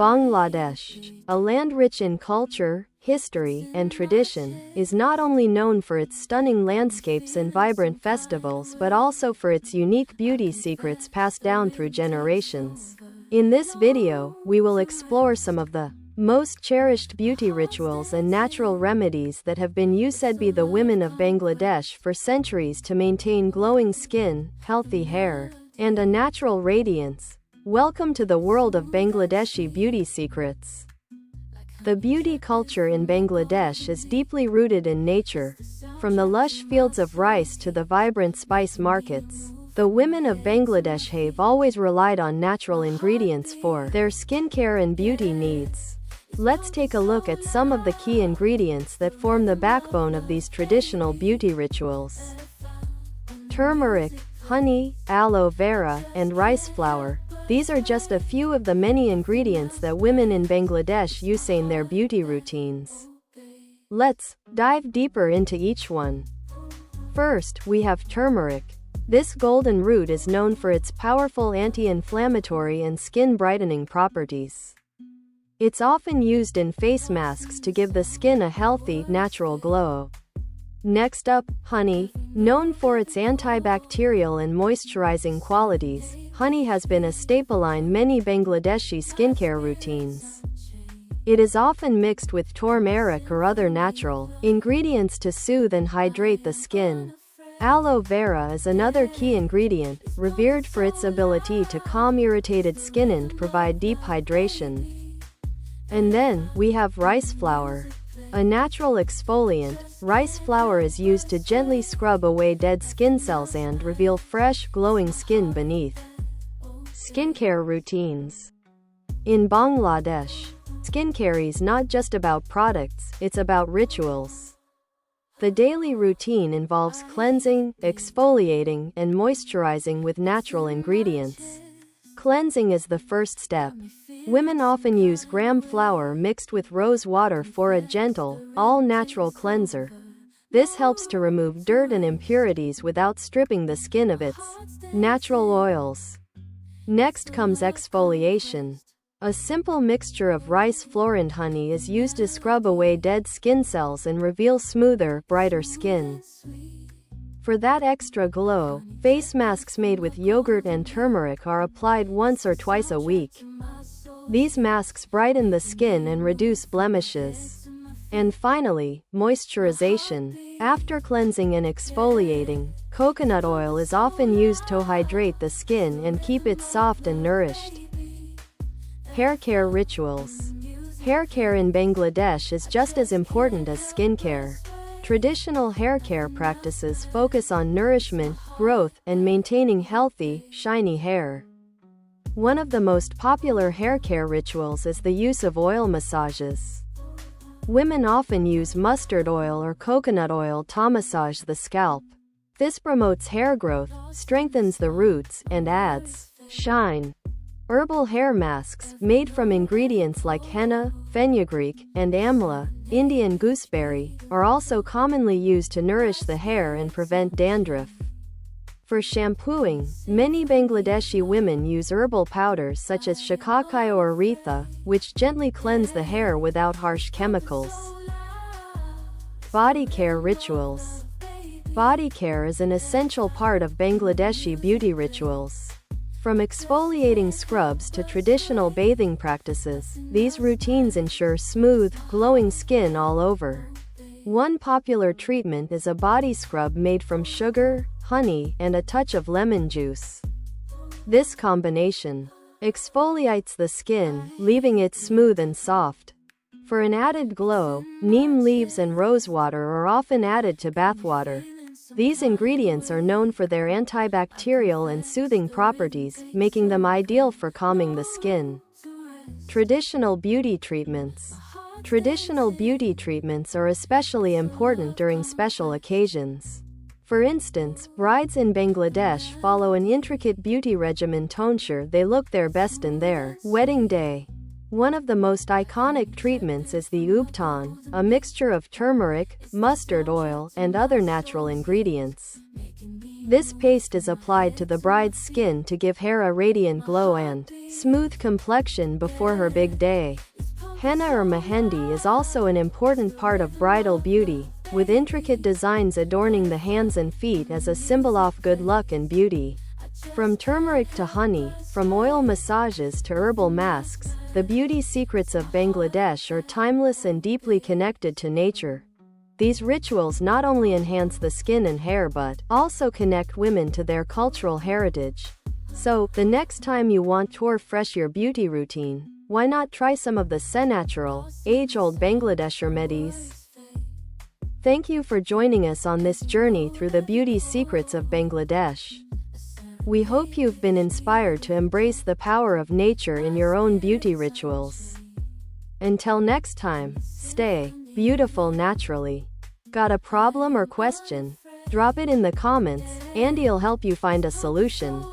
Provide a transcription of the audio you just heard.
Bangladesh, a land rich in culture, history, and tradition, is not only known for its stunning landscapes and vibrant festivals but also for its unique beauty secrets passed down through generations. In this video, we will explore some of the most cherished beauty rituals and natural remedies that have been used by the women of Bangladesh for centuries to maintain glowing skin, healthy hair, and a natural radiance. Welcome to the world of Bangladeshi beauty secrets. The beauty culture in Bangladesh is deeply rooted in nature. From the lush fields of rice to the vibrant spice markets, the women of Bangladesh have always relied on natural ingredients for their skincare and beauty needs. Let's take a look at some of the key ingredients that form the backbone of these traditional beauty rituals. Turmeric, honey, aloe vera, and rice flour. These are just a few of the many ingredients that women in Bangladesh use in their beauty routines. Let's dive deeper into each one. First, we have turmeric. This golden root is known for its powerful anti-inflammatory and skin-brightening properties. It's often used in face masks to give the skin a healthy, natural glow. Next up, honey. Known for its antibacterial and moisturizing qualities, honey has been a staple in many Bangladeshi skincare routines. It is often mixed with turmeric or other natural ingredients to soothe and hydrate the skin. Aloe vera is another key ingredient, revered for its ability to calm irritated skin and provide deep hydration. And then, we have rice flour. A natural exfoliant, rice flour is used to gently scrub away dead skin cells and reveal fresh, glowing skin beneath. Skincare routines. In Bangladesh, skincare is not just about products, it's about rituals. The daily routine involves cleansing, exfoliating, and moisturizing with natural ingredients. Cleansing is the first step. Women often use gram flour mixed with rose water for a gentle, all-natural cleanser. This helps to remove dirt and impurities without stripping the skin of its natural oils. Next comes exfoliation. A simple mixture of rice flour and honey is used to scrub away dead skin cells and reveal smoother, brighter skin. For that extra glow, face masks made with yogurt and turmeric are applied once or twice a week. These masks brighten the skin and reduce blemishes. And finally, moisturization. After cleansing and exfoliating, coconut oil is often used to hydrate the skin and keep it soft and nourished. Hair care rituals. Hair care in Bangladesh is just as important as skincare. Traditional hair care practices focus on nourishment, growth, and maintaining healthy, shiny hair. One of the most popular hair care rituals is the use of oil massages. Women often use mustard oil or coconut oil to massage the scalp. This promotes hair growth, strengthens the roots, and adds shine. Herbal hair masks, made from ingredients like henna, fenugreek, and amla, Indian gooseberry, are also commonly used to nourish the hair and prevent dandruff. For shampooing, many Bangladeshi women use herbal powders such as shakakai or aretha, which gently cleanse the hair without harsh chemicals. Body care rituals. Body care is an essential part of Bangladeshi beauty rituals. From exfoliating scrubs to traditional bathing practices, these routines ensure smooth, glowing skin all over. One popular treatment is a body scrub made from sugar, honey, and a touch of lemon juice. This combination exfoliates the skin, leaving it smooth and soft. For an added glow, neem leaves and rosewater are often added to bathwater. These ingredients are known for their antibacterial and soothing properties, making them ideal for calming the skin. Traditional beauty treatments. Traditional beauty treatments are especially important during special occasions. For instance, brides in Bangladesh follow an intricate beauty regimen to ensure they look their best in their wedding day. One of the most iconic treatments is the uptan, a mixture of turmeric, mustard oil, and other natural ingredients. This paste is applied to the bride's skin to give hair a radiant glow and smooth complexion before her big day. Henna or mehendi is also an important part of bridal beauty, with intricate designs adorning the hands and feet as a symbol of good luck and beauty. From turmeric to honey, from oil massages to herbal masks, the beauty secrets of Bangladesh are timeless and deeply connected to nature. These rituals not only enhance the skin and hair but also connect women to their cultural heritage. So, the next time you want to refresh your beauty routine, why not try some of the natural, age-old Bangladesh remedies? Thank you for joining us on this journey through the beauty secrets of Bangladesh. We hope you've been inspired to embrace the power of nature in your own beauty rituals. Until next time, stay beautiful naturally. Got a problem or question? Drop it in the comments, and he'll help you find a solution.